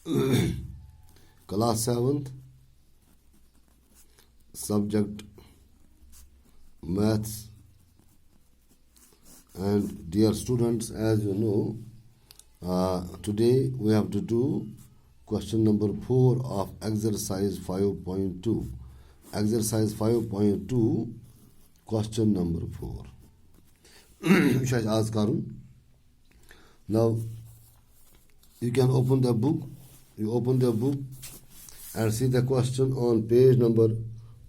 Class 7th, subject maths. And dear students, as you know, today we have to do question number 4 of exercise 5.2. Exercise 5.2, question number 4. Which I ask Karun. Now, you can open the book. You open the book and see the question on page number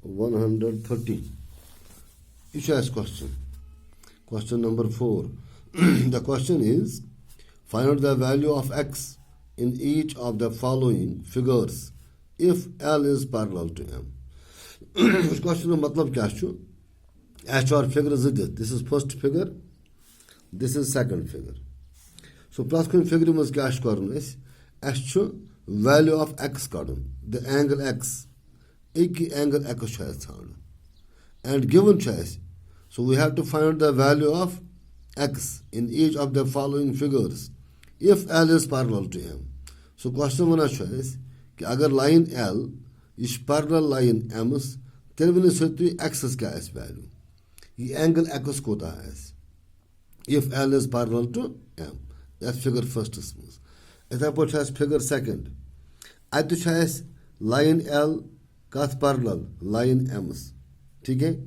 113. Which has question? Question number 4. The question is, find out the value of x in each of the following figures if L is parallel to M. This question matlab kya chu? H or figure zid. This is first figure. This is second figure. So plus kun figure mas kya karun is? H chu value of x karun. The angle x. Ek angle x choice and given choice. So we have to find the value of x in each of the following figures if L is parallel to M. So question one choice कि अगर line L is parallel line M then we need x is क्या is value. ये angle x कोता है if L is parallel to M. That's figure first smooth. इतना पर choice figure second. आयत choice line L काथ parallel line M. ठीक है?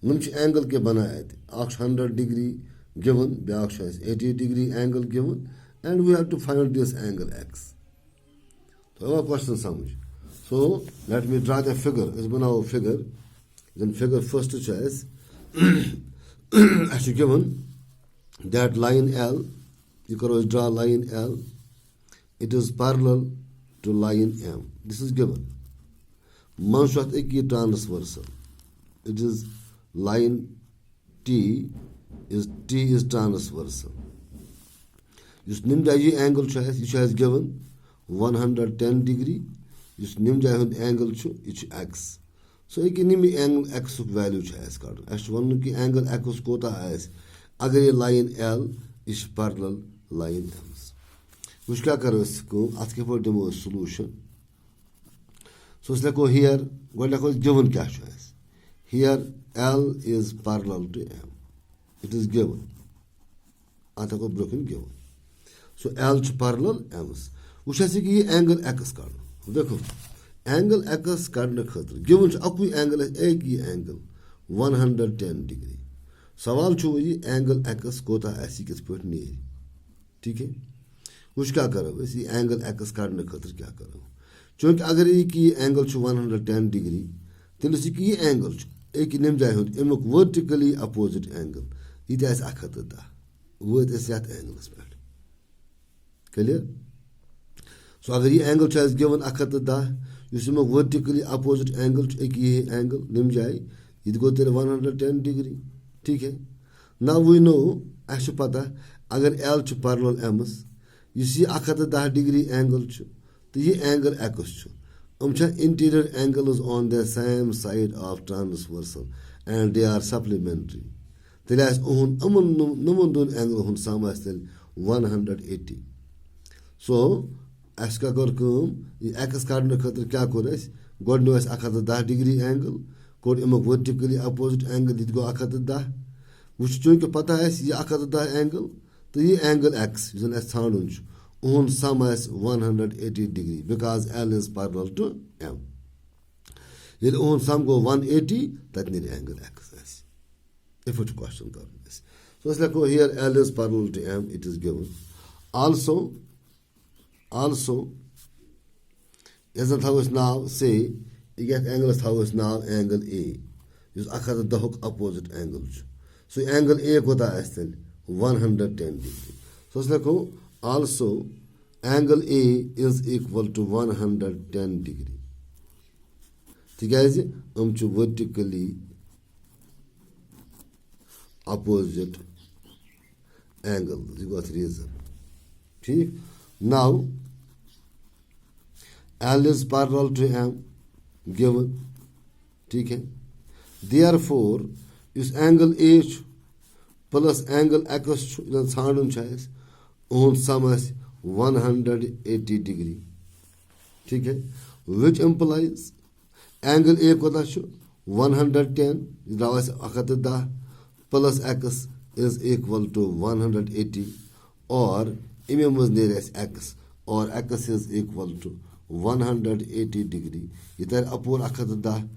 Numch angle के बनाए थे. 100 degree given, back choice 80 degree angle given, and we have to find this angle x. So our question समझ. So let me draw the figure. इस बनाओ figure. Then figure first choice. Actually given that line L, you can draw line L. It is parallel to line M. This is given. Manshat ek transversal. It is line T is transversal. This nimja angle choice given 110 degree. This nimja angle is x. So ek nimi angle x value choice card. As one ki angle x kota as agar line L is parallel line M. Which kya karo isko? Ask for demo solution. So let's here. What is given kya choice? Here L is parallel to M. It is given. आता को broken given. So L to parallel M. उस ऐसे कि ये angle x कर देखो angle x करने खातर given अकुई angle है एक ही angle 110 degree. सवाल चो ये angle x कोता ऐसी किस पर नहीं ठीक है कुछ क्या करो इसी angle x करने खातर क्या करो चूँकि अगर ये कि angle चो 110 degree तो इसी की ये angle चो एक निम जाए हो इमक vertically opposite angle इधर ऐसा आखत दा वो ऐसे आत angle स्पेट clear so अगर ये angle choice given आखत दा इस इमक vertically opposite angle एक ये angle निम जाए इधर को तेरे 110 degree ठीक है now we know ऐसे पता अगर L चो parallel M इसी आखत दा degree angle चो तो ये angle x चो interior angles on the same side of transversal and they are supplementary. Tell us numun angle hun sama 180. So as ka kar kum x karne khatir kya kores god no as akhat 10 degree angle kod im vertically opposite angle dit go akhat 10 which chunke pata hai ye akhat 10 angle to ye angle x is an asthanunch on sum as 180 degree because L is parallel to M. If on sum go 180, that need angle x. If it's question comes. So it's like here L is parallel to M, it is given. Also, as a house now say, you get angle as house now angle A. Use akad the hook opposite angles. So angle A kota as then 110 degree. So it's like also angle A is equal to 110 degree. ठीक है जी हम चो vertically opposite angle. You got reason. ठीक now L is parallel to M given. ठीक है therefore इस angle A plus angle x छाड़न चाहिए on sum as 180 degree ठीक है, which implies angle A कोता छु 110 draw as 110 plus x is equal to 180 or इमे मज नेर x or x is equal to 180 degree ये तर अपोर 110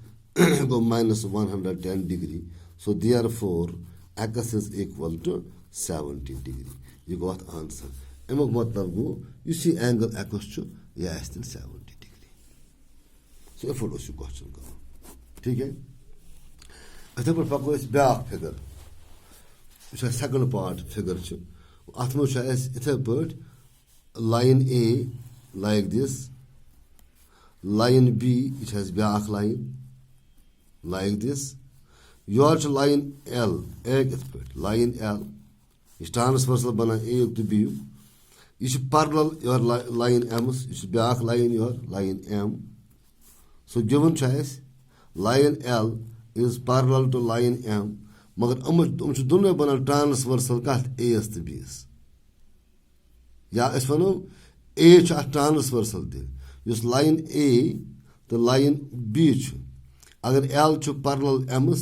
go minus 110 degree, so therefore x is equal to 70 degree. ये गो answer अमुक मतलब गो इसी एंगल x छु यह आस्तिल 70 degree. So ये फोटो से क्वेश्चन करो, ठीक है. इथे पर पको इस ब्याक फिगर इस सेकंड पार्ट फिगर छु अथ में इथे पर line A like this, line B it has back line like this, your line L एक इत पर line L इस ट्रांसवर्सल बना A to B इस parallel your line M इस back line your line M. So given choice line L is parallel to line M मगर हम दोनों बना ट्रांसवर्सल कत A to B या इस वनो A ट्रांसवर्सल दे इस लाइन A तो लाइन B अगर L parallel M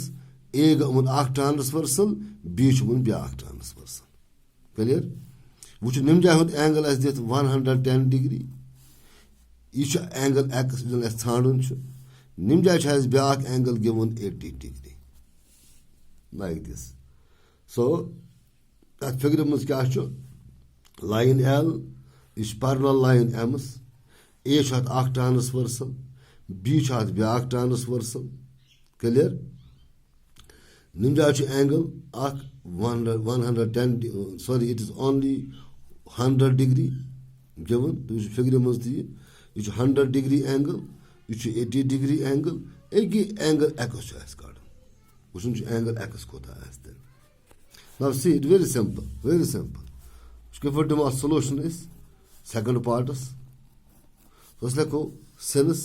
A गमन आख ट्रांसवर्सल B गमन ब्याक ट्रांसवर्सल. क्लियर वो निम जाए एंगल अस दित 110 डिग्री यह एंगल x जो ठान निम जाए back angle given 80 degree like this. So at figure मज क्या लाइन L यह parallel line M A transversal B back transversal. Clear निम जाए angle 110 sorry it is only 100 degree given तो यह फिगर मज यह 100 degree एंगल यह 80 degree एंगल एक एंगल x वो एंगल x कोता आस्ते. Now see it very simple उसके फिर दिमा सॉल्यूशन इस सेकंड पार्टस तो लिखो since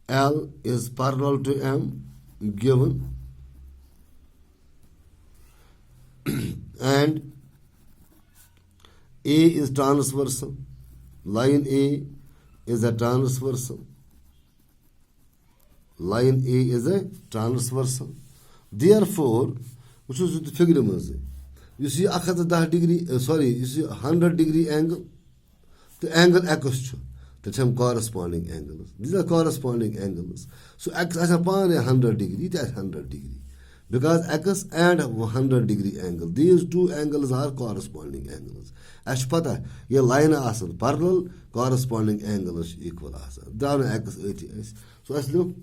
L is parallel to M given and A is transversal, line A is a transversal, line A is a transversal. Therefore, which is the figure you see 110 degree sorry you see 100 degree angle, the angle x that's some corresponding angles. These are corresponding angles. So x as upon 100 degree, that's 100 degree. Because x and 100 degree angle, these two angles are corresponding angles. As pata, ये line आसन parallel, corresponding angle is equal आसन. Down x 80 is. So let's look.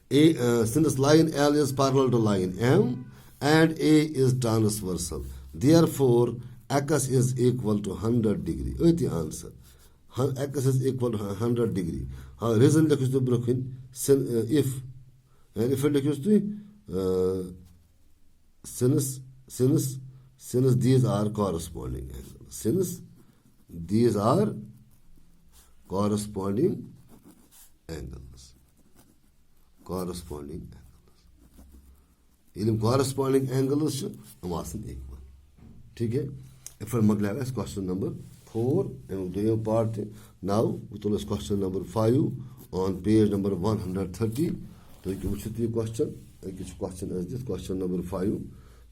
Since line L is parallel to line M and A is transversal, therefore x is equal to 100 degree. That's the answer. X is equal to 100 degree. Reason like to broken if and if like to since these are corresponding angles. Since these are corresponding angles. Corresponding angles. In corresponding angles, हम आसन equal. ठीक है? If I Mangala question number 4 and the part now we told us question number 5 on page number 130. So you question is this question number 5.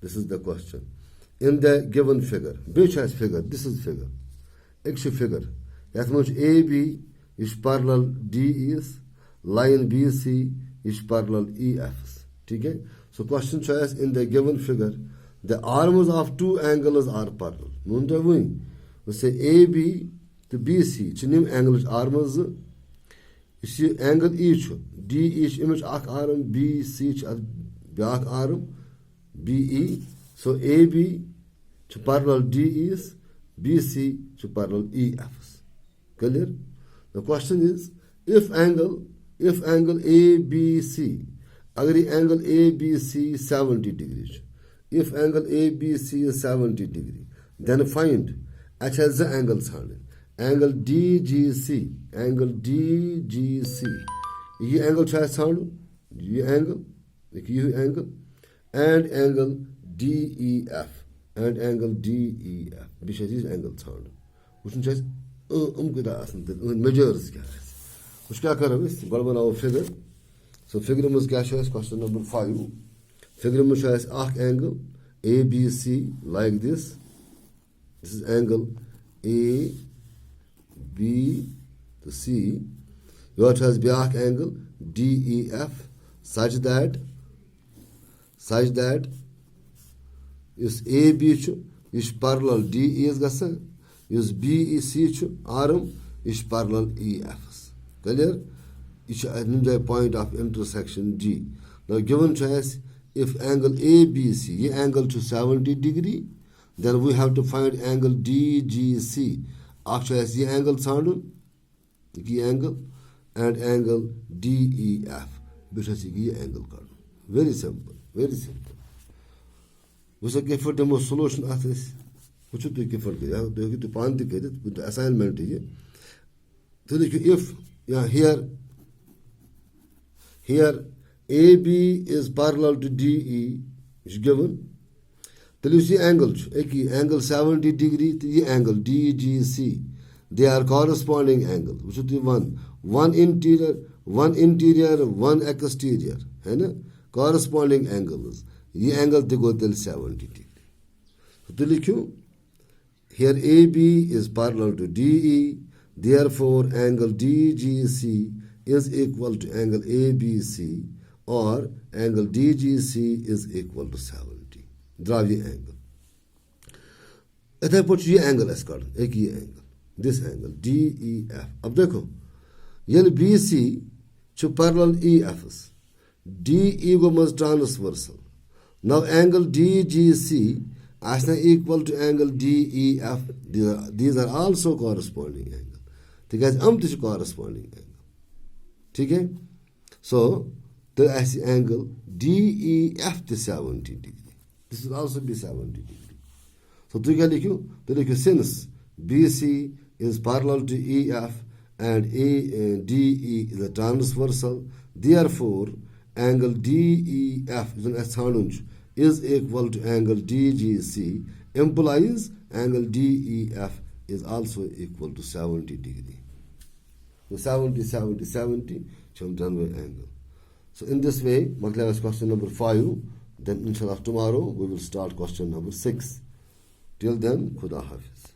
This is the question. In the given figure, which has figure? This is figure. X figure. That much AB is parallel D is, line BC is parallel EF. Okay? So question choice in the given figure, the arms of two angles are parallel. We say AB to BC, chinim angles arms. You see angle each, D each image arc arm, BC back arm, BE. So AB to parallel D is, BC to parallel EF. Clear? The question is, if angle ABC, agree angle ABC 70 degrees. If angle ABC is 70 degree, then find H has the angle sound. Angle DGC. Angle DGC. This angle has sound. This angle. This angle. And angle DEF. And angle DEF. Which has this angle sound. Which is measures क्या क्या करो गो बनाओ figure so figure मज क्या question number 5 figure मज angle ABC like this is angle ABC your has back angle DEF such that is AB is parallel DE is gasan is BEC arm is parallel EF clear is a point of intersection G now given choice if angle ABC angle to 70 degree then we have to find angle DGC actually as the angle sound the angle and angle DEF because the angle card very simple वैसे किफर दमो solution आते कुछ तो किफर के यार देखिए तो पांच दिखे तो assignment है तो देखिए if here AB is parallel to DE is given then you see angle angle 70 degree तो ये angle DGC they are corresponding angle which is one interior one exterior है ना corresponding angles ये angle देखो दिल 70 degree तो लिखूं here AB is parallel to DE therefore angle DGC is equal to angle ABC or angle DGC is equal to 70 draw ये angle इधर पर ये angle है इसका एक ये angle this angle DEF अब देखो ये BC जो parallel EF DE go must transversal now angle DGC as equal to angle DEF these are also corresponding angle ठीक है हम तो corresponding angle ठीक है so the angle DEF is 70 degree this will also be 70 degree so तो क्या लिखूं तो लिखूं since BC is parallel to EF and DE is a transversal therefore angle DEF is equal to angle DGC implies angle DEF is also equal to 70 degree. So 70 so I'm done with angle. So in this way, Makla is question number 5. Then inshallah tomorrow we will start question number 6. Till then, Khuda Hafiz.